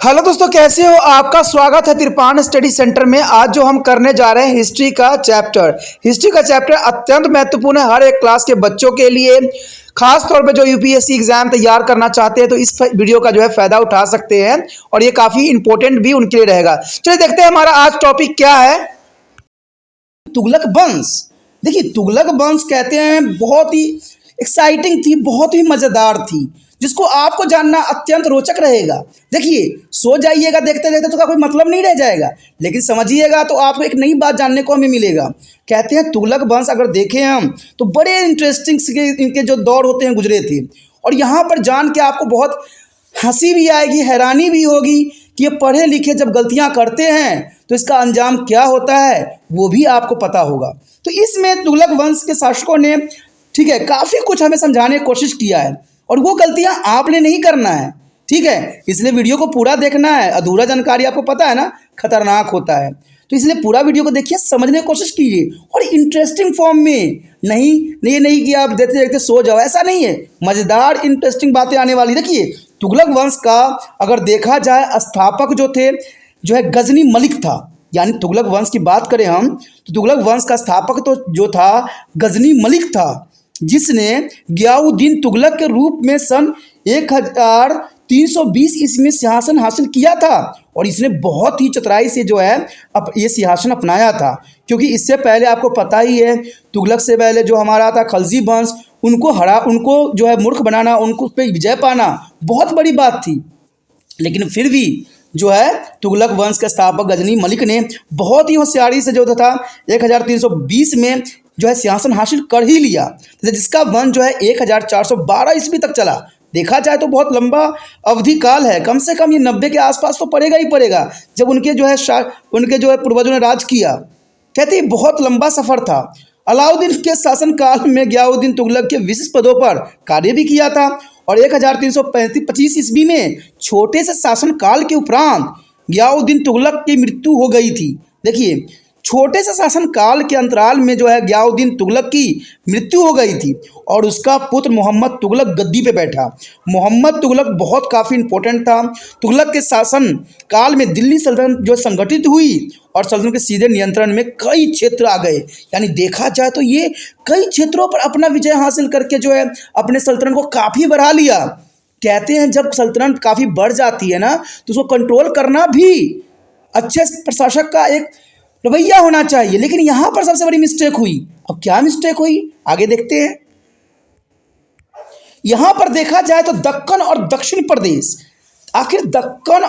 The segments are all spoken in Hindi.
हेलो दोस्तों, कैसे हो? आपका स्वागत है तिरपान स्टडी सेंटर में। आज जो हम करने जा रहे हैं हिस्ट्री का चैप्टर अत्यंत महत्वपूर्ण है हर एक क्लास के बच्चों के लिए। खास तौर पे जो यूपीएससी एग्जाम तैयार करना चाहते हैं तो इस वीडियो का जो है फायदा उठा सकते हैं और ये काफी इंपॉर्टेंट भी उनके लिए रहेगा। चलिए देखते हैं हमारा आज टॉपिक क्या है। तुगलक वंश। देखिए, तुगलक वंश कहते हैं बहुत ही एक्साइटिंग थी, बहुत ही मजेदार थी, जिसको आपको जानना अत्यंत रोचक रहेगा। देखिए, सो जाइएगा देखते देखते तो का कोई मतलब नहीं रह जाएगा, लेकिन समझिएगा तो आपको एक नई बात जानने को हमें मिलेगा। कहते हैं तुगलक वंश अगर देखें हम तो बड़े इंटरेस्टिंग इनके जो दौर होते हैं गुजरे थे, और यहाँ पर जान के आपको बहुत हंसी भी आएगी, हैरानी भी होगी कि ये पढ़े लिखे जब गलतियाँ करते हैं तो इसका अंजाम क्या होता है वो भी आपको पता होगा। तो इसमें तुगलक वंश के शासकों ने ठीक है काफ़ी कुछ हमें समझाने की कोशिश किया है, और वो गलतियां आपने नहीं करना है। ठीक है, इसलिए वीडियो को पूरा देखना है। अधूरा जानकारी आपको पता है ना खतरनाक होता है, तो इसलिए पूरा वीडियो को देखिए, समझने की कोशिश कीजिए और इंटरेस्टिंग फॉर्म में। नहीं कि आप देखते देखते सो जाओ, ऐसा नहीं है। मज़ेदार इंटरेस्टिंग बातें आने वाली। देखिए, तुगलक वंश का अगर देखा जाए स्थापक जो है गजनी मलिक था। यानी तुगलक वंश की बात करें हम तो तुगलक वंश का स्थापक तो जो था गजनी मलिक था, जिसने गियाउद्दीन तुगलक के रूप में सन 1320 ईस्वी में सिंहासन हासिल किया था। और इसने बहुत ही चतुराई से जो है ये सिंहासन अपनाया था, क्योंकि इससे पहले आपको पता ही है तुगलक से पहले जो हमारा था खलजी वंश, उनको जो है मूर्ख बनाना, उनको पे विजय पाना बहुत बड़ी बात थी। लेकिन फिर भी जो है तुगलक वंश के स्थापक गजनी मलिक ने बहुत ही होशियारी से जो था 1320 में जो है सिंहासन हासिल कर ही लिया, जिसका वंश जो है 1412 ईस्वी तक चला। देखा जाए तो बहुत लंबा अवधि काल है, कम से कम ये 90 के आसपास तो पड़ेगा ही पड़ेगा जब उनके जो है पूर्वजों ने राज किया। कहते हैं बहुत लंबा सफर था। अलाउद्दीन के शासनकाल में गियाउद्दीन तुगलक के विशिष्ट पदों पर कार्य भी किया था, और 1325 ईस्वी में छोटे से शासनकाल के उपरांत गियाउद्दीन तुगलक की मृत्यु हो गई थी। देखिए, छोटे से शासनकाल के अंतराल में जो है गियाउद्दीन तुगलक की मृत्यु हो गई थी, और उसका पुत्र मोहम्मद तुगलक गद्दी पे बैठा। मोहम्मद तुगलक बहुत काफ़ी इंपॉर्टेंट था। तुगलक के शासन काल में दिल्ली सल्तनत जो संगठित हुई, और सल्तनत के सीधे नियंत्रण में कई क्षेत्र आ गए। यानी देखा जाए तो ये कई क्षेत्रों पर अपना विजय हासिल करके जो है अपने सल्तनत को काफ़ी बढ़ा लिया। कहते हैं जब सल्तनत काफ़ी बढ़ जाती है ना तो उसको कंट्रोल करना भी अच्छे प्रशासक का एक रवैया होना चाहिए। लेकिन यहाँ पर सबसे बड़ी मिस्टेक हुई। अब क्या मिस्टेक हुई आगे देखते हैं। यहाँ पर देखा जाए तो दक्कन और दक्षिण प्रदेश, आखिर दक्कन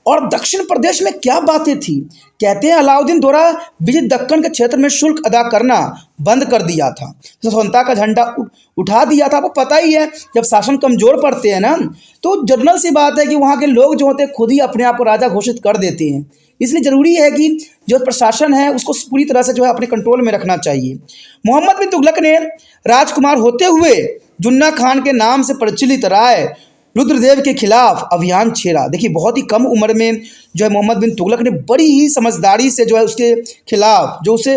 और दक्षिण प्रदेश में क्या बातें थी। कहते हैं अलाउद्दीन द्वारा विजित दक्कन के क्षेत्र में शुल्क अदा करना बंद कर दिया था, स्वतंत्रता का झंडा उठा दिया था। आपको पता ही है जब शासन कमजोर पड़ते हैं ना तो जनरल सी बात है कि वहाँ के लोग जो होते हैं खुद ही अपने आप को राजा घोषित कर देते हैं। इसलिए ज़रूरी है कि जो प्रशासन है उसको पूरी तरह से जो है अपने कंट्रोल में रखना चाहिए। मोहम्मद बिन तुगलक ने राजकुमार होते हुए जुन्ना खान के नाम से प्रचलित राय रुद्रदेव के खिलाफ अभियान छेड़ा। देखिए, बहुत ही कम उम्र में जो है मोहम्मद बिन तुगलक ने बड़ी ही समझदारी से जो है उसके खिलाफ, जो उसे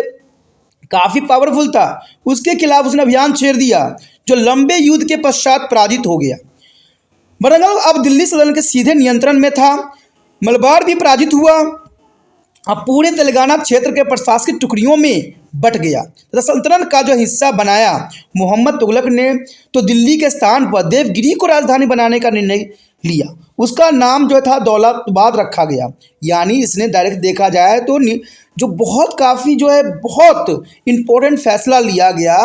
काफ़ी पावरफुल था, उसके खिलाफ उसने अभियान छेड़ दिया, जो लंबे युद्ध के पश्चात पराजित हो गया। बरंगल अब दिल्ली सल्तनत के सीधे नियंत्रण में था। मलबार भी पराजित हुआ, अब पूरे तेलंगाना क्षेत्र के प्रशासनिक टुकड़ियों में बट गया तथा सल्तनत का जो हिस्सा बनाया। मोहम्मद तुगलक ने तो दिल्ली के स्थान पर देवगिरी को राजधानी बनाने का निर्णय लिया। उसका नाम जो था दौलताबाद रखा गया। यानी इसने डायरेक्ट देखा जाए तो जो बहुत काफ़ी जो है बहुत इम्पोर्टेंट फैसला लिया गया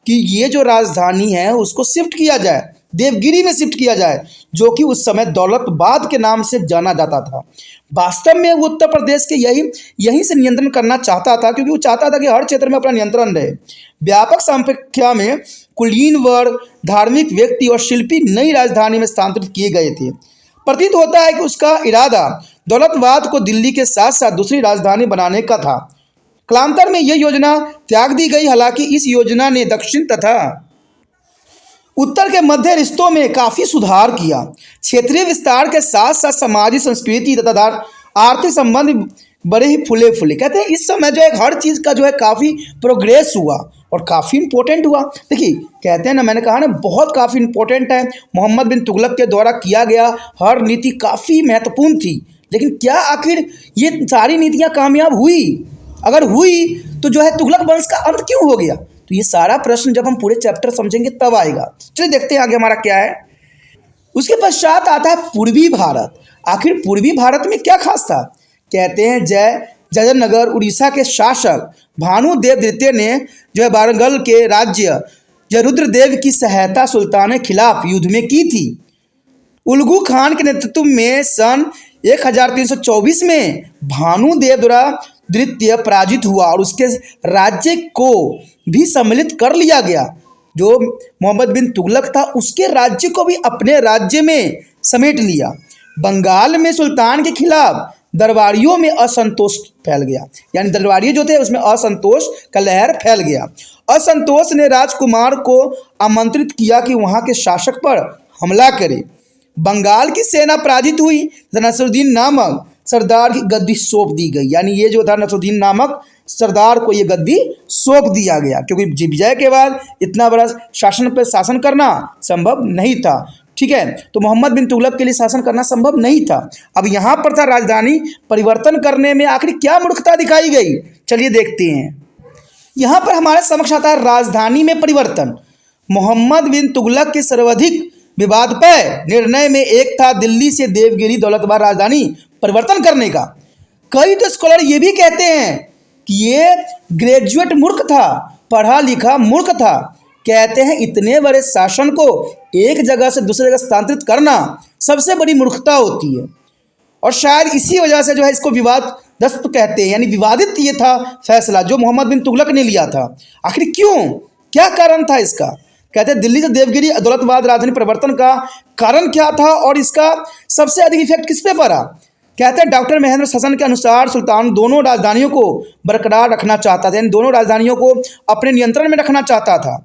कि ये जो राजधानी है उसको शिफ्ट किया जाए, देवगिरी में शिफ्ट किया जाए, जो कि उस समय दौलताबाद के नाम से जाना जाता था। वास्तव में वो उत्तर प्रदेश के यहीं से नियंत्रण करना चाहता था, क्योंकि वो चाहता था कि हर क्षेत्र में अपना नियंत्रण रहे। व्यापक संख्या में कुलीन वर्ग, धार्मिक व्यक्ति और शिल्पी नई राजधानी में स्थानांतरित किए गए थे। प्रतीत होता है कि उसका इरादा दौलताबाद को दिल्ली के साथ साथ दूसरी राजधानी बनाने का था। कालांतर में यह योजना त्याग दी गई। हालांकि इस योजना ने दक्षिण तथा उत्तर के मध्य रिश्तों में काफ़ी सुधार किया। क्षेत्रीय विस्तार के साथ साथ सामाजिक संस्कृति तथा आर्थिक संबंध बड़े ही फूले फूले। कहते हैं इस समय जो है हर चीज़ का जो है काफ़ी प्रोग्रेस हुआ और काफ़ी इंपॉर्टेंट हुआ। देखिए, कहते हैं ना, मैंने कहा ना बहुत काफ़ी इंपॉर्टेंट है। मोहम्मद बिन तुगलक के द्वारा किया गया हर नीति काफ़ी महत्वपूर्ण थी। लेकिन क्या आखिर ये सारी नीतियां कामयाब हुई? अगर हुई तो जो है तुगलक वंश का अंत क्यों हो गया? तो ये सारा प्रश्न जब हम पूरे चैप्टर समझेंगे तब आएगा। चलिए देखते हैं आगे हमारा क्या है। उसके पश्चात आता है पूर्वी भारत। आखिर पूर्वी भारत में क्या खास था? कहते हैं जयनगर उड़ीसा के शासक भानुदेव द्वितीय ने जो है वारंगल के राज्य रुद्रदेव की सहायता सुल्तान के खिलाफ युद्ध में की थी। उल्गू खान के नेतृत्व में सन 1324 में भानुदेव द्वारा द्वितीय पराजित हुआ और उसके राज्य को भी सम्मिलित कर लिया गया। जो मोहम्मद बिन तुगलक था उसके राज्य को भी अपने राज्य में समेट लिया। बंगाल में सुल्तान के खिलाफ दरबारियों में असंतोष फैल गया, यानी दरबारी जो थे उसमें असंतोष का लहर फैल गया। असंतोष ने राजकुमार को आमंत्रित किया कि वहां के शासक पर हमला करे। बंगाल की सेना पराजित हुई। नसरुद्दीन नामक सरदार की गद्दी सौंप दी गई, यानी ये जो था नसरुद्दीन नामक सरदार को ये गद्दी सौंप दिया गया, क्योंकि विजय के बाद इतना बड़ा शासन पर शासन करना संभव नहीं था। ठीक है, तो मोहम्मद बिन तुगलक के लिए शासन करना संभव नहीं था। अब यहाँ पर था राजधानी परिवर्तन करने में आखिर क्या मूर्खता दिखाई गई, चलिए देखते हैं। यहाँ पर हमारे समक्ष आता है राजधानी में परिवर्तन। मोहम्मद बिन तुगलक के सर्वाधिक विवादपय निर्णय में एक था दिल्ली से देवगिरी दौलताबाद राजधानी परिवर्तन करने का। कई तो स्कॉलर ये भी कहते हैं कि ये ग्रेजुएट मूर्ख था, पढ़ा लिखा मूर्ख था। कहते हैं इतने बड़े शासन को एक जगह से दूसरी जगह स्थानांतरित करना सबसे बड़ी मूर्खता होती है, और शायद इसी वजह से जो है इसको विवादग्रस्त कहते हैं, यानी विवादित ये था फैसला जो मोहम्मद बिन तुगलक ने लिया था। आखिर क्यों, क्या कारण था इसका? कहते हैं दिल्ली से देवगिरी दौलताबाद राजधानी परिवर्तन का कारण क्या था और इसका सबसे अधिक इफेक्ट किस पे पड़ा? कहते हैं डॉक्टर महेंद्र हसन के अनुसार सुल्तान दोनों राजधानियों को बरकरार रखना चाहता था, यानी दोनों राजधानियों को अपने नियंत्रण में रखना चाहता था।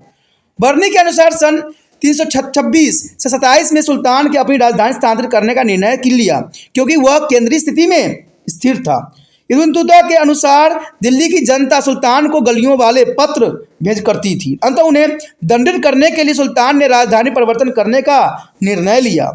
बर्नी के अनुसार सन 326 से 27 में सुल्तान के अपनी राजधानी स्थानांतरित करने का निर्णय कर लिया, क्योंकि वह केंद्रीय स्थिति में स्थिर था। इब्न बतूता के अनुसार दिल्ली की जनता सुल्तान को गलियों वाले पत्र भेज करती थी। अंततः उन्हें दंडित करने के लिए सुल्तान ने राजधानी परिवर्तन करने का निर्णय लिया।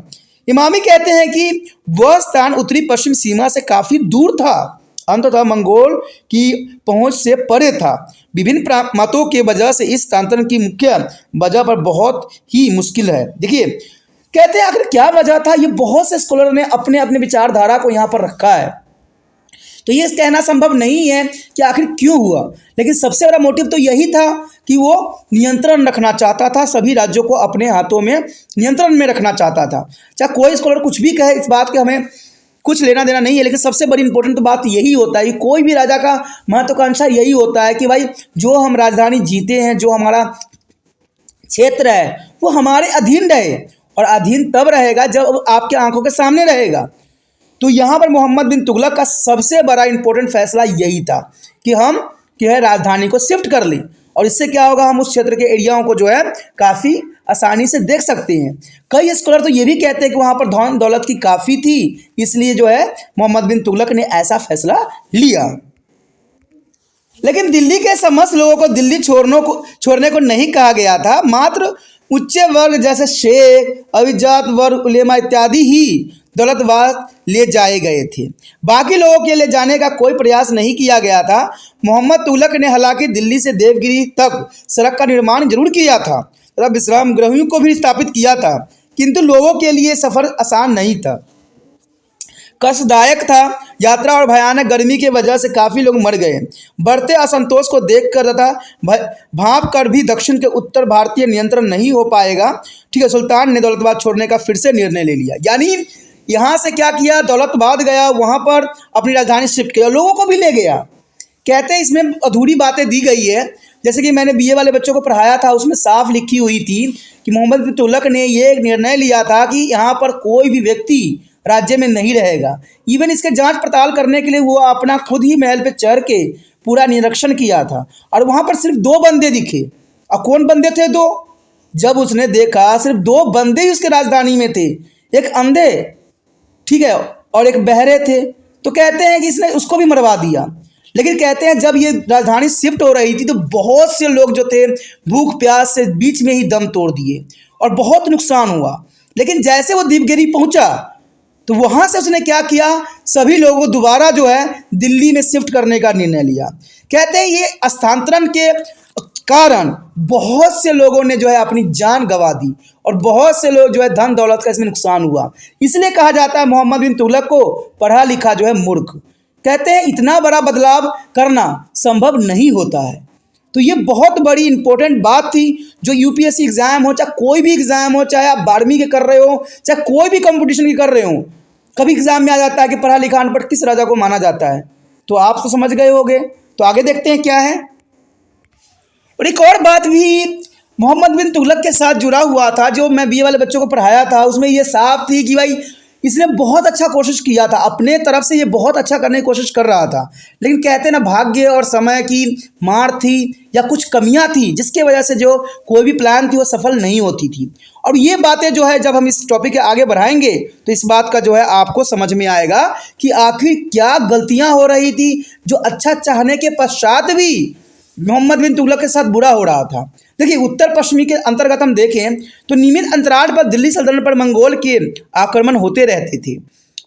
इमामी कहते हैं कि वह स्थान उत्तरी पश्चिम सीमा से काफ़ी दूर था, अंततः मंगोल की पहुंच से परे था। विभिन्न मतों के वजह से इस स्थानांतरण की मुख्य वजह पर बहुत ही मुश्किल है। देखिए, कहते हैं आखिर क्या वजह था, ये बहुत से स्कॉलर ने अपने अपने विचारधारा को यहाँ पर रखा है, तो ये कहना संभव नहीं है कि आखिर क्यों हुआ, लेकिन सबसे बड़ा मोटिव तो यही था कि वो नियंत्रण रखना चाहता था, सभी राज्यों को अपने हाथों में नियंत्रण में रखना चाहता था। चाहे कोई स्कॉलर कुछ भी कहे, इस बात के हमें कुछ लेना देना नहीं है, लेकिन सबसे बड़ी इंपॉर्टेंट बात यही होता है कि कोई भी राजा का महत्वाकांक्षा यही होता है कि भाई जो हम राजधानी जीते हैं, जो हमारा क्षेत्र है वो हमारे अधीन रहे, और अधीन तब रहेगा जब आपके आंखों के सामने रहेगा। तो यहाँ पर मोहम्मद बिन तुगलक का सबसे बड़ा इंपॉर्टेंट फैसला यही था कि हम जो है राजधानी को शिफ्ट कर लें, और इससे क्या होगा, हम उस क्षेत्र के एरियाओं को जो है काफ़ी आसानी से देख सकते हैं। कई स्कॉलर तो ये भी कहते हैं कि वहाँ पर धन दौलत की काफ़ी थी, इसलिए जो है मोहम्मद बिन तुगलक ने ऐसा फैसला लिया। लेकिन दिल्ली के समस्त लोगों को दिल्ली छोड़ने को नहीं कहा गया था, मात्र उच्च वर्ग जैसे शेख, अभिजात वर्ग, उलेमा इत्यादि ही दौलताबाद ले जाए गए थे। बाकी लोगों के ले जाने का कोई प्रयास नहीं किया गया था। मोहम्मद तुगलक ने हालांकि दिल्ली से देवगिरी तक सड़क का निर्माण जरूर किया था तथा विश्राम गृहों को भी स्थापित किया था, किंतु लोगों के लिए सफ़र आसान नहीं था, कष्टदायक था। यात्रा और भयानक गर्मी की वजह से काफ़ी लोग मर गए। बढ़ते असंतोष को देखकर तथा भांप कर भी दक्षिण के उत्तर भारतीय नियंत्रण नहीं हो पाएगा, ठीक है, सुल्तान ने दौलताबाद छोड़ने का फिर से निर्णय ले लिया। यानी यहाँ से क्या किया, दौलताबाद गया, वहाँ पर अपनी राजधानी शिफ्ट किया, लोगों को भी ले गया। कहते हैं इसमें अधूरी बातें दी गई है, जैसे कि मैंने बीए वाले बच्चों को पढ़ाया था, उसमें साफ लिखी हुई थी कि मोहम्मद बिन तुगलक ने ये निर्णय लिया था कि यहाँ पर कोई भी व्यक्ति राज्य में नहीं रहेगा। इवन इसके जांच पड़ताल करने के लिए वो अपना खुद ही महल पे चढ़ के पूरा निरीक्षण किया था, और वहाँ पर सिर्फ 2 बंदे दिखे। और कौन बंदे थे 2? जब उसने देखा सिर्फ 2 बंदे ही उसके राजधानी में थे, एक अंधे, ठीक है, और एक बहरे थे, तो कहते हैं कि इसने उसको भी मरवा दिया। लेकिन कहते हैं जब ये राजधानी शिफ्ट हो रही थी तो बहुत से लोग जो थे भूख प्यास से बीच में ही दम तोड़ दिए और बहुत नुकसान हुआ। लेकिन जैसे वो देवगिरी पहुंचा तो वहाँ से उसने क्या किया, सभी लोगों को दोबारा जो है दिल्ली में शिफ्ट करने का निर्णय लिया। कहते हैं ये स्थानांतरण के कारण बहुत से लोगों ने जो है अपनी जान गंवा दी और बहुत से लोग जो है धन दौलत का इसमें नुकसान हुआ। इसलिए कहा जाता है मोहम्मद बिन तुगलक को पढ़ा लिखा जो है मूर्ख। कहते हैं इतना बड़ा बदलाव करना संभव नहीं होता है। तो ये बहुत बड़ी इंपॉर्टेंट बात थी जो यूपीएससी एग्जाम हो, चाहे कोई भी एग्जाम हो, चाहे आप 12वीं के कर रहे हो, चाहे कोई भी कंपटीशन की कर रहे हो, कभी एग्जाम में आ जाता है कि पढ़ा लिखा अनपढ़ किस राजा को माना जाता है। तो आप तो समझ गए होंगे। तो आगे देखते हैं क्या है। और एक और बात भी मोहम्मद बिन तुगलक के साथ जुड़ा हुआ था जो मैं बीए वाले बच्चों को पढ़ाया था, उसमें ये साफ थी कि भाई इसने बहुत अच्छा कोशिश किया था, अपने तरफ से ये बहुत अच्छा करने की कोशिश कर रहा था, लेकिन कहते ना भाग्य और समय की मार थी या कुछ कमियां थी जिसके वजह से जो कोई भी प्लान थी वो सफल नहीं होती थी। और ये बातें जो है जब हम इस टॉपिक के आगे बढ़ाएंगे तो इस बात का जो है आपको समझ में आएगा कि आखिर क्या गलतियां हो रही थी जो अच्छा चाहने के पश्चात भी मोहम्मद बिन तुगलक के साथ बुरा हो रहा था। देखिए उत्तर पश्चिमी के अंतर्गत हम देखें तो नियमित अंतराल पर दिल्ली सल्तनत पर मंगोल के आक्रमण होते रहते थे।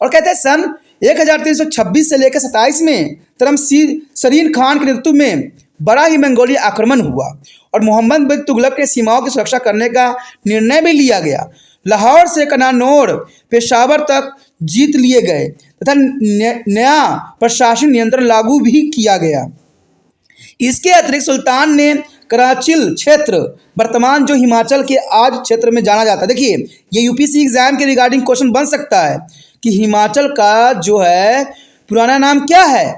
और कहते हैं सन 1326 से लेकर 27 में तमसीन खान के नेतृत्व में बड़ा ही मंगोलिय आक्रमण हुआ और मोहम्मद बिन तुगलक के सीमाओं की सुरक्षा करने का निर्णय भी लिया गया। लाहौर से कन्नौज पेशावर तक जीत लिए गए तथा नया प्रशासनिक नियंत्रण लागू भी किया गया। इसके अतिरिक्त सुल्तान ने कराचिल क्षेत्र, वर्तमान जो हिमाचल के आज क्षेत्र में जाना जाता है, देखिए ये यूपीएससी एग्जाम के रिगार्डिंग क्वेश्चन बन सकता है कि हिमाचल का जो है पुराना नाम क्या है,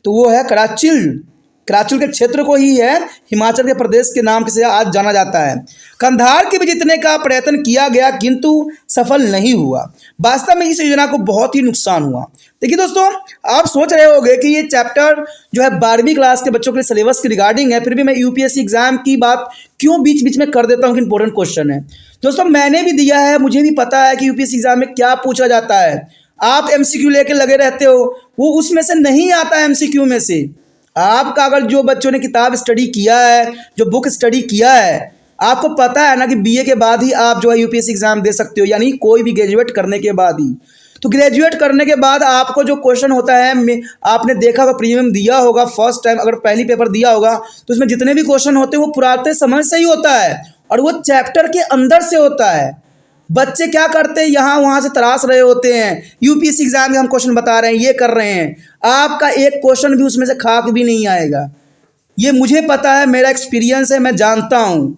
तो वो है कराचिल। कराचिल के क्षेत्र को ही है हिमाचल के प्रदेश के नाम से आज जाना जाता है। कंधार के भी जीतने का प्रयत्न किया गया किंतु सफल नहीं हुआ। वास्तव में इस योजना को बहुत ही नुकसान हुआ। देखिए दोस्तों, आप सोच रहे होंगे कि ये चैप्टर जो है 12वीं क्लास के बच्चों के लिए सिलेबस की रिगार्डिंग है, फिर भी मैं यूपीएससी एग्जाम की बात क्यों बीच बीच में कर देता हूँ कि इंपॉर्टेंट क्वेश्चन है। दोस्तों मैंने भी दिया है, मुझे भी पता है कि यूपीएससी एग्जाम में क्या पूछा जाता है। आप एमसीक्यू लेके लगे रहते हो, वो उसमें से नहीं आता है। एमसीक्यू में से आपका अगर जो बच्चों ने किताब स्टडी किया है, जो बुक स्टडी किया है, आपको पता है ना कि बीए के बाद ही आप जो है यूपीएससी एग्जाम दे सकते हो, यानी कोई भी ग्रेजुएट करने के बाद ही। तो ग्रेजुएट करने के बाद आपको जो क्वेश्चन होता है, आपने देखा होगा, प्रीमियम दिया होगा फर्स्ट टाइम, अगर पहली पेपर दिया होगा तो उसमें जितने भी क्वेश्चन होते हैं वो पुराने समझ से ही होता है और वो चैप्टर के अंदर से होता है। बच्चे क्या करते हैं, यहाँ वहाँ से तराश रहे होते हैं, यूपीएससी एग्जाम में हम क्वेश्चन बता रहे हैं, ये कर रहे हैं, आपका एक क्वेश्चन भी उसमें से खाक भी नहीं आएगा। ये मुझे पता है, मेरा एक्सपीरियंस है, मैं जानता हूँ।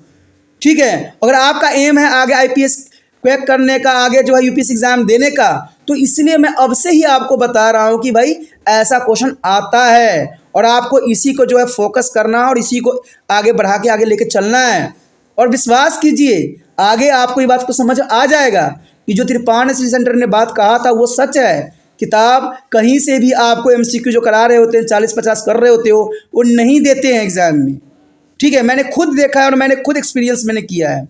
ठीक है, अगर आपका एम है आगे आईपीएस क्रैक करने का, आगे जो है यूपीएससी एग्जाम देने का, तो इसलिए मैं अब से ही आपको बता रहा हूँ कि भाई ऐसा क्वेश्चन आता है और आपको इसी को जो है फोकस करना है और इसी को आगे बढ़ा के आगे लेके चलना है। और विश्वास कीजिए आगे आपको ये बात को समझ आ जाएगा कि जो त्रिपाण स्टडी सेंटर ने बात कहा था वो सच है। किताब कहीं से भी आपको एमसीक्यू जो करा रहे होते हैं, 40-50 कर रहे होते हो, वो नहीं देते हैं एग्जाम में। ठीक है, मैंने खुद देखा है और मैंने खुद एक्सपीरियंस मैंने किया है।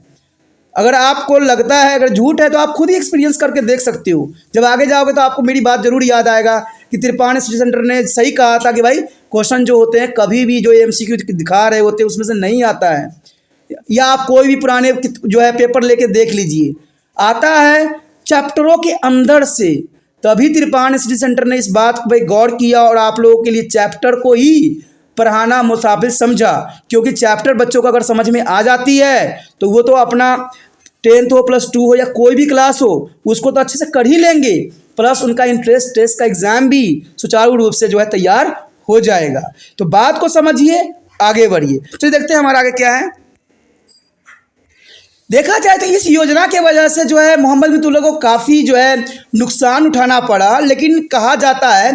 अगर आपको लगता है अगर झूठ है तो आप खुद ही एक्सपीरियंस करके देख सकते हो। जब आगे जाओगे तो आपको मेरी बात जरूर याद आएगा कि त्रिपाण स्टडी सेंटर ने सही कहा था कि भाई क्वेश्चन जो होते हैं कभी भी जो एमसीक्यू दिखा रहे होते हैं उसमें से नहीं आता है। या आप कोई भी पुराने जो है पेपर लेके देख लीजिए, आता है चैप्टरों के अंदर से। तभी त्रिपाण स्टडी सेंटर ने इस बात पर गौर किया और आप लोगों के लिए चैप्टर को ही पढ़ाना मुसाफिर समझा, क्योंकि चैप्टर बच्चों को अगर समझ में आ जाती है तो वो तो अपना 10th हो +2 हो या कोई भी क्लास हो उसको तो अच्छे से कर ही लेंगे, प्लस उनका इंट्रेंस टेस्ट का एग्जाम भी सुचारू रूप से जो है तैयार हो जाएगा। तो बात को समझिए, आगे बढ़िए। तो देखते हैं हमारा आगे क्या है। देखा जाए तो इस योजना के वजह से जो है मोहम्मद बिन तुगलक को काफ़ी जो है नुकसान उठाना पड़ा, लेकिन कहा जाता है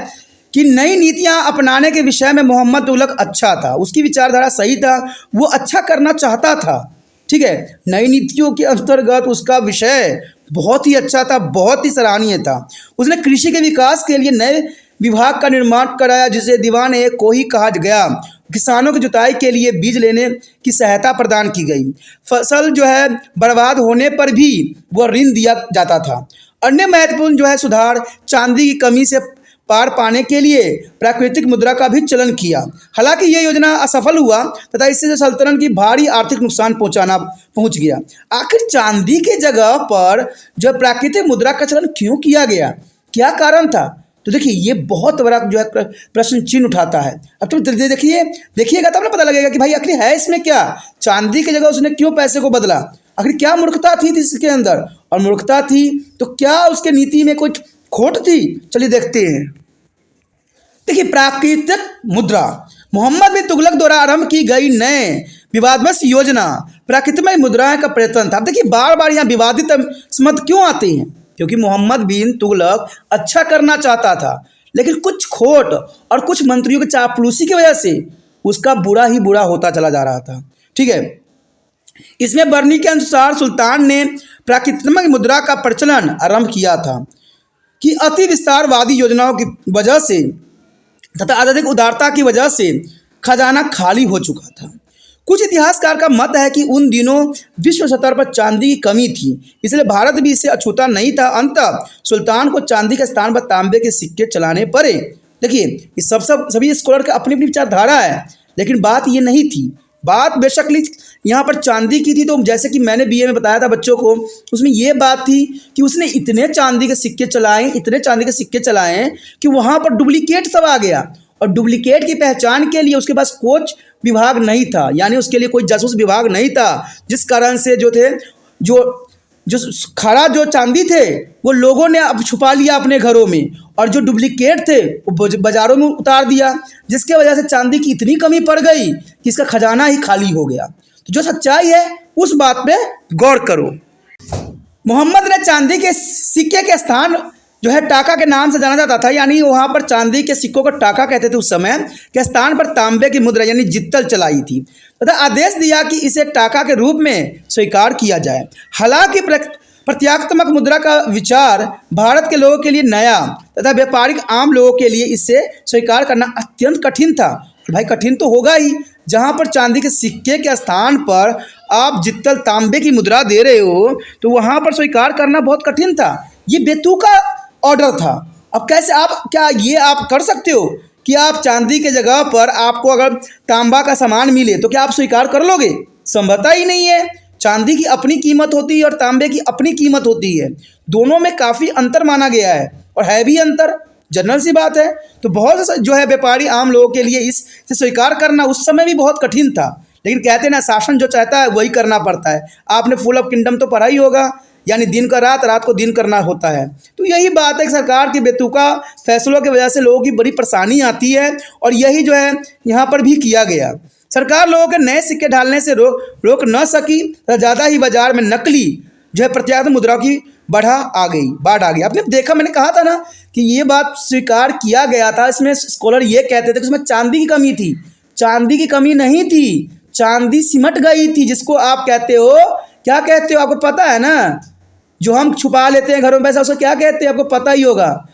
कि नई नीतियां अपनाने के विषय में मोहम्मद तुगलक अच्छा था, उसकी विचारधारा सही था, वो अच्छा करना चाहता था। ठीक है, नई नीतियों के अंतर्गत उसका विषय बहुत ही अच्छा था, बहुत ही सराहनीय था। उसने कृषि के विकास के लिए नए विभाग का निर्माण कराया जिसे दीवान-ए कोही कहा गया। किसानों की जुताई के लिए बीज लेने की सहायता प्रदान की गई। फसल जो है बर्बाद होने पर भी वह ऋण दिया जाता था। अन्य महत्वपूर्ण जो है सुधार चांदी की कमी से पार पाने के लिए प्राकृतिक मुद्रा का भी चलन किया। हालांकि ये योजना असफल हुआ तथा इससे जो सल्तनत की भारी आर्थिक नुकसान पहुंच गया। आखिर चांदी की जगह पर जो प्राकृतिक मुद्रा का चलन क्यों किया गया, क्या कारण था? तो देखिए ये बहुत बड़ा जो है प्रश्न चिन्ह उठाता है। अब तुम देखिएगा तब ना पता लगेगा कि भाई आखिर है इसमें क्या, चांदी की जगह उसने क्यों पैसे को बदला, आखिर क्या मूर्खता थी इसके अंदर, और मूर्खता थी तो क्या उसके नीति में कोई खोट थी? चलिए देखते हैं। देखिए प्राकृतिक मुद्रा मोहम्मद बिन तुगलक द्वारा आरंभ की गई नए विवादमय योजना प्राकृतिक मुद्राएं का प्रयत्न था। अब देखिए बार बार यहाँ विवादित शब्द क्यों आते हैं, क्योंकि मोहम्मद बिन तुगलक अच्छा करना चाहता था, लेकिन कुछ खोट और कुछ मंत्रियों की चापलूसी की वजह से उसका बुरा ही बुरा होता चला जा रहा था। ठीक है, इसमें बर्नी के अनुसार सुल्तान ने प्राकृतिक मुद्रा का प्रचलन आरंभ किया था कि अति विस्तारवादी योजनाओं की वजह से तथा अत्यधिक उदारता की वजह से खजाना खाली हो चुका था। कुछ इतिहासकार का मत है कि उन दिनों विश्व स्तर पर चांदी की कमी थी, इसलिए भारत भी इससे अछूता नहीं था। अंततः सुल्तान को चांदी के स्थान पर तांबे के सिक्के चलाने पड़े। देखिए ये सभी स्कॉलर की अपनी अपनी विचारधारा है, लेकिन बात ये नहीं थी। बात बेशक यहाँ पर चांदी की थी, तो जैसे कि मैंने बीए में बताया था बच्चों को, उसमें ये बात थी कि उसने इतने चांदी के सिक्के चलाए कि वहाँ पर डुप्लीकेट सब आ गया, और डुप्लीकेट की पहचान के लिए उसके पास कोच विभाग नहीं था, यानी उसके लिए कोई जासूस विभाग नहीं था, जिस कारण से जो खरा जो चांदी थे वो लोगों ने अब छुपा लिया अपने घरों में, और जो डुप्लीकेट थे वो बाज़ारों में उतार दिया, जिसके वजह से चांदी की इतनी कमी पड़ गई कि इसका खजाना ही खाली हो गया। तो जो सच्चाई है उस बात पे गौर करो। मोहम्मद ने चांदी के सिक्के के स्थान जो है टाका के नाम से जाना जाता था, यानी वहाँ पर चांदी के सिक्कों को टाका कहते थे उस समय, के स्थान पर तांबे की मुद्रा यानी जित्तल चलाई थी तथा आदेश दिया कि इसे टाका के रूप में स्वीकार किया जाए। हालांकि प्रत्यात्मक मुद्रा का विचार भारत के लोगों के लिए नया तथा व्यापारिक आम लोगों के लिए इसे स्वीकार करना अत्यंत कठिन था। भाई कठिन तो होगा ही, जहाँ पर चांदी के सिक्के के स्थान पर आप जित्तल तांबे की मुद्रा दे रहे हो तो वहाँ पर स्वीकार करना बहुत कठिन था। ये बेतुका ऑर्डर था। अब कैसे आप कर सकते हो कि आप चांदी के जगह पर आपको अगर तांबा का सामान मिले तो क्या आप स्वीकार कर लोगे? संभवतः ही नहीं है। चांदी की अपनी कीमत होती है और तांबे की अपनी कीमत होती है, दोनों में काफ़ी अंतर माना गया है, और है भी अंतर, जनरल सी बात है। तो बहुत से जो है व्यापारी आम लोगों के लिए इसे स्वीकार करना उस समय भी बहुत कठिन था, लेकिन कहते हैं ना शासन जो चाहता है वही करना पड़ता है। आपने फुल ऑफ किंगडम तो पढ़ा ही होगा, यानी दिन का रात, रात को दिन करना होता है। तो यही बात है कि सरकार के बेतुका फैसलों की वजह से लोगों की बड़ी परेशानी आती है, और यही जो है यहाँ पर भी किया गया। सरकार लोगों के नए सिक्के ढालने से रोक न सकी, तो ज़्यादा ही बाजार में नकली जो है प्रत्यात्मक मुद्राओं की बाढ़ आ गई। आपने देखा, मैंने कहा था ना कि ये बात स्वीकार किया गया था। इसमें स्कॉलर ये कहते थे कि उसमें चांदी की कमी थी। चांदी की कमी नहीं थी, चांदी सिमट गई थी, जिसको आप कहते हो, क्या कहते हो आपको पता है ना? जो हम छुपा लेते हैं घरों में पैसा, उसको क्या कहते हैं आपको पता ही होगा।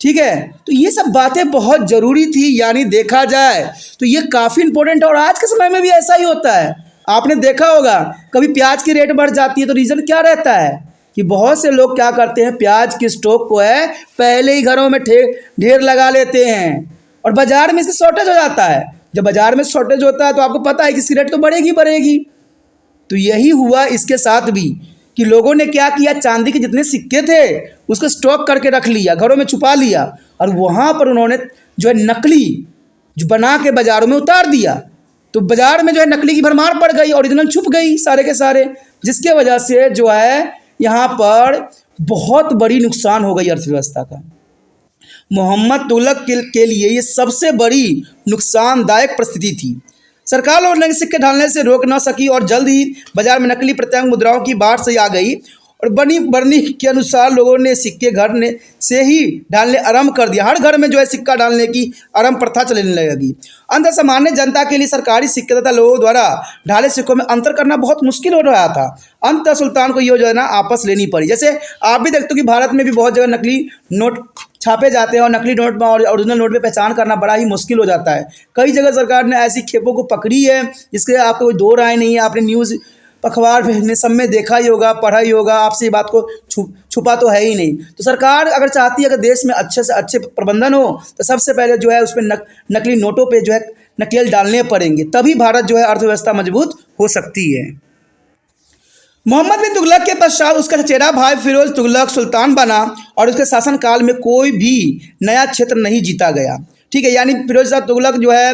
ठीक है, तो ये सब बातें बहुत ज़रूरी थी, यानी देखा जाए तो ये काफ़ी इंपॉर्टेंट है, और आज के समय में भी ऐसा ही होता है। आपने देखा होगा कभी प्याज की रेट बढ़ जाती है तो रीज़न क्या रहता है कि बहुत से लोग क्या करते हैं, प्याज की स्टॉक को है पहले ही घरों में ढेर लगा लेते हैं, और बाज़ार में इसकी शॉर्टेज हो जाता है। जब बाज़ार में शॉर्टेज होता है तो आपको पता है कि इसकी रेट तो बढ़ेगी। तो यही हुआ इसके साथ भी कि लोगों ने क्या किया, चांदी के जितने सिक्के थे उसको स्टॉक करके रख लिया, घरों में छुपा लिया, और वहाँ पर उन्होंने जो है नकली जो बना के बाज़ारों में उतार दिया। तो बाज़ार में जो है नकली की भरमार पड़ गई, ओरिजिनल छुप गई सारे के सारे, जिसके वजह से जो है यहाँ पर बहुत बड़ी नुकसान हो गई अर्थव्यवस्था का। मोहम्मद तुगलक के लिए ये सबसे बड़ी नुकसानदायक परिस्थिति थी। सरकार और नए सिक्के ढालने से रोक न सकी, और जल्द ही बाजार में नकली प्रत्यात्मक मुद्राओं की बाढ़ से आ गई, और बर्नी के अनुसार लोगों ने सिक्के घर से ही डालने आरंभ कर दिया। हर घर में जो है सिक्का डालने की आरंभ प्रथा चलने लगी। अंत सामान्य जनता के लिए सरकारी सिक्के तथा लोगों द्वारा ढाले सिक्कों में अंतर करना बहुत मुश्किल हो रहा था। अंत सुल्तान को ये योजना आपस लेनी पड़ी। जैसे आप भी देखते हो कि भारत में भी बहुत जगह नकली नोट छापे जाते हैं, और नकली नोट में और ओरिजिनल नोट में पहचान करना बड़ा ही मुश्किल हो जाता है। कई जगह सरकार ने ऐसी खेपों को पकड़ी है जिसके आपको कोई दो राय नहीं है। आपने न्यूज़ अखबार में सब में देखा ही होगा, पढ़ा ही होगा, आपसे ये बात को छुपा तो है ही नहीं। तो सरकार अगर चाहती है कि देश में अच्छे से अच्छे प्रबंधन हो तो सबसे पहले जो है उस पर नकली नोटों पे जो है नकेल डालने पड़ेंगे, तभी भारत जो है अर्थव्यवस्था मजबूत हो सकती है। मोहम्मद बिन तुगलक के पश्चात उसका चचेरा भाई फिरोज तुगलक सुल्तान बना और उसके शासनकाल में कोई भी नया क्षेत्र नहीं जीता गया। ठीक है, यानी फिरोज शाह तुगलक जो है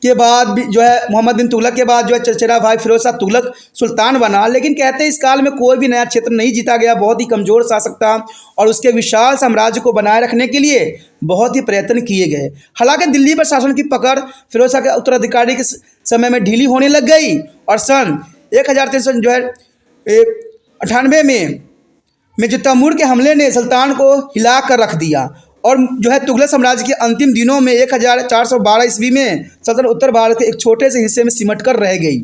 के बाद भी जो है मोहम्मद बिन तुगलक के बाद जो है चचेरा भाई फिरोज शाह तुगलक सुल्तान बना, लेकिन कहते हैं इस काल में कोई भी नया क्षेत्र नहीं जीता गया। बहुत ही कमज़ोर शासक था और उसके विशाल साम्राज्य को बनाए रखने के लिए बहुत ही प्रयत्न किए गए। हालांकि दिल्ली पर शासन की पकड़ फिरोज शाह के उत्तराधिकारी के समय में ढीली होने लग गई और सन 1398 में जो तैमूर के हमले ने सुल्तान को हिला कर रख दिया और जो है तुगलक साम्राज्य के अंतिम दिनों में 1412 ईस्वी में सल्तनत उत्तर भारत के एक छोटे से हिस्से में सिमट कर रह गई।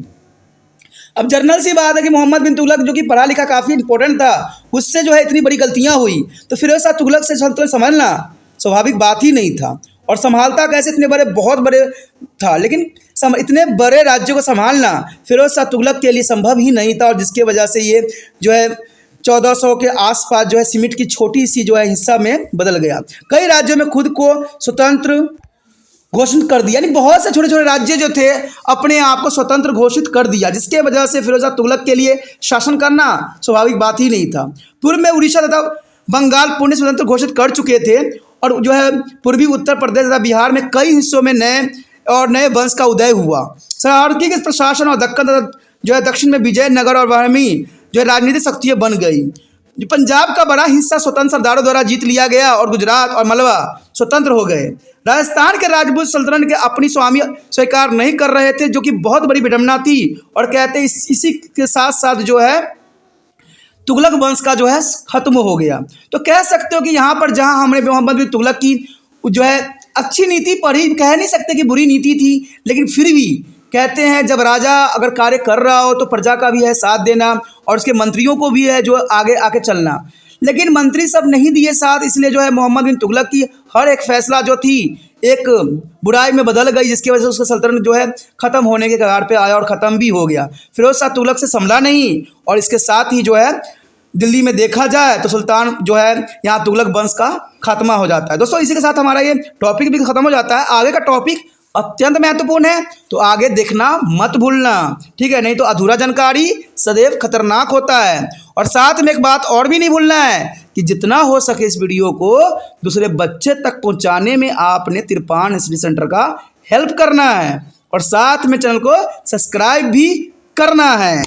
अब जर्नल सी बात है कि मोहम्मद बिन तुगलक जो कि पढ़ा लिखा काफ़ी इंपॉर्टेंट था, उससे जो है इतनी बड़ी गलतियां हुई, तो फिरोज शाह तुगलक से सल्तनत संभालना स्वाभाविक बात ही नहीं था। और संभालता कैसे, इतने बड़े बहुत बड़े था, लेकिन इतने बड़े राज्यों को संभालना फिरोज शाह तुगलक के लिए संभव ही नहीं था, और जिसके वजह से ये जो है 1400 के आसपास जो है सिमट की छोटी सी जो है हिस्सा में बदल गया। कई राज्यों में खुद को स्वतंत्र घोषित कर दिया, यानी बहुत से छोटे छोटे राज्य जो थे अपने आप को स्वतंत्र घोषित कर दिया, जिसके वजह से फिरोज शाह तुगलक के लिए शासन करना स्वाभाविक बात ही नहीं था। पूर्व में उड़ीसा तथा बंगाल पूर्ण स्वतंत्र घोषित कर चुके थे और जो है पूर्वी उत्तर प्रदेश तथा बिहार में कई हिस्सों में नए वंश का उदय हुआ। शरारती के प्रशासन और दक्कन तथा जो है दक्षिण में विजयनगर और ब्राह्मी जो है राजनीतिक शक्तियाँ बन गई। जो पंजाब का बड़ा हिस्सा स्वतंत्र सरदारों द्वारा जीत लिया गया और गुजरात और मलवा स्वतंत्र हो गए। राजस्थान के राजपूत सल्तनत के अपनी स्वामी स्वीकार नहीं कर रहे थे, जो कि बहुत बड़ी विडंबना थी। और कहते हैं इसी के साथ साथ जो है तुगलक वंश का जो है खत्म हो गया। तो कह सकते हो कि यहाँ पर जहाँ हमने मोहम्मद बिन तुगलक की जो है अच्छी नीति पढ़ी, कह नहीं सकते कि बुरी नीति थी, लेकिन फिर भी कहते हैं जब राजा अगर कार्य कर रहा हो तो प्रजा का भी है साथ देना और उसके मंत्रियों को भी है जो आगे आके चलना। लेकिन मंत्री सब नहीं दिए साथ, इसलिए जो है मोहम्मद बिन तुगलक की हर एक फैसला जो थी एक बुराई में बदल गई, जिसकी वजह से उसका सल्तनत जो है ख़त्म होने के कगार पे आया और ख़त्म भी हो गया। फिरोज शाह तुगलक से संभला नहीं, और इसके साथ ही जो है दिल्ली में देखा जाए तो सुल्तान जो है यहाँ तुगलक वंश का खात्मा हो जाता है। दोस्तों इसी के साथ हमारा ये टॉपिक भी ख़त्म हो जाता है। आगे का टॉपिक अत्यंत महत्वपूर्ण है, तो आगे देखना मत भूलना, ठीक है, नहीं तो अधूरा जानकारी सदैव खतरनाक होता है। और साथ में एक बात और भी नहीं भूलना है कि जितना हो सके इस वीडियो को दूसरे बच्चे तक पहुंचाने में आपने तिरपान स्टडी सेंटर का हेल्प करना है, और साथ में चैनल को सब्सक्राइब भी करना है।